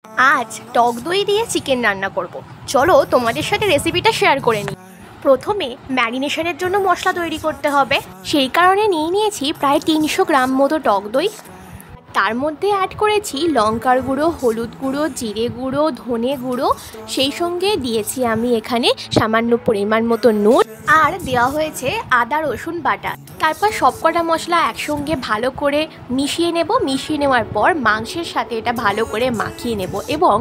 আজ টক দই দিয়ে চিকেন রান্না করব। চলো তোমাদের সাথে রেসিপিটা শেয়ার করে নিই। প্রথমে ম্যারিনেশনের জন্য মশলা তৈরি করতে হবে, সেই কারণে নিয়ে নিয়েছি প্রায় 300 গ্রাম মতো টক দই। তার মধ্যে অ্যাড করেছি লঙ্কার গুঁড়ো, হলুদ গুঁড়ো, জিরে গুঁড়ো, ধনে গুঁড়ো, সেই সঙ্গে দিয়েছি আমি এখানে সামান্য পরিমাণ মতো নুন, আর দেওয়া হয়েছে আদা রসুন বাটা। তারপর সবকটা মশলা একসঙ্গে ভালো করে মিশিয়ে নেব। মিশিয়ে নেওয়ার পর মাংসের সাথে এটা ভালো করে মাখিয়ে নেব এবং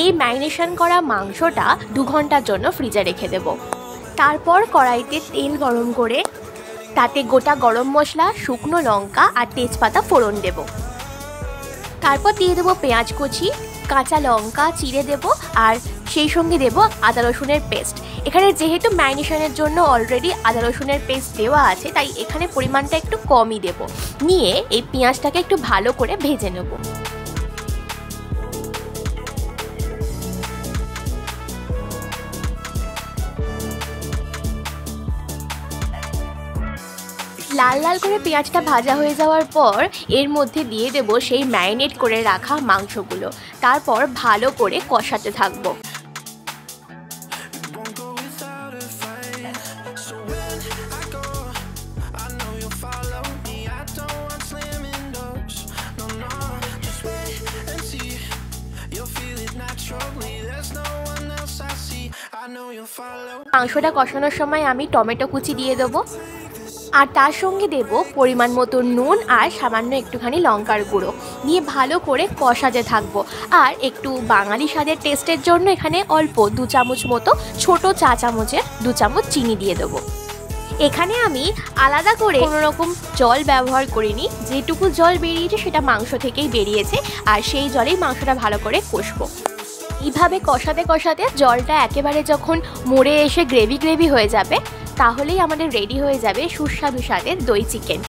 এই ম্যারিনেশন করা মাংসটা 2 ঘন্টার জন্য ফ্রিজে রেখে দেব। তারপর কড়াইতে তেল গরম করে তাতে গোটা গরম মশলা, শুকনো লঙ্কা আর তেজপাতা ফোড়ন দেব। তারপর দিয়ে দেবো পেঁয়াজ কুচি, কাঁচা লঙ্কা চিড়ে দেব, আর সেই সঙ্গে দেব আদা রসুনের পেস্ট। এখানে যেহেতু ম্যারিনেশনের জন্য অলরেডি আদা রসুনের পেস্ট দেওয়া আছে, তাই এখানে পরিমাণটা একটু কমই দেব। নিয়ে এই পেঁয়াজটাকে একটু ভালো করে ভেজে নেব। লাল লাল করে পেঁয়াজটা ভাজা হয়ে যাওয়ার পর এর মধ্যে দিয়ে দেব সেই ম্যারিনেট করে রাখা মাংসগুলো। তারপর ভালো করে কষাতে থাকবো। মাংসটা কষানোর সময় আমি টমেটো কুচি দিয়ে দেবো, আর তার সঙ্গে দেব পরিমাণ মতো নুন আর সামান্য একটুখানি লঙ্কার গুঁড়ো, দিয়ে ভালো করে কষাতে থাকবো। আর একটু বাঙালি স্বাদের টেস্টের জন্য এখানে অল্প 2 চামচ মতো, ছোট চা চামচের 2 চামচ চিনি দিয়ে দেবো। এখানে আমি আলাদা করে কোনো রকম জল ব্যবহার করিনি, যেটুকু জল বেরিয়েছে সেটা মাংস থেকেই বেরিয়েছে, আর সেই জলেই মাংসটা ভালো করে কষবো। এইভাবে কষাতে কষাতে জলটা একেবারে যখন মরে এসে গ্রেভি গ্রেভি হয়ে যাবে, তাহলেই আমাদের রেডি হয়ে যাবে সুস্বাদু স্বাদের দই চিকেন।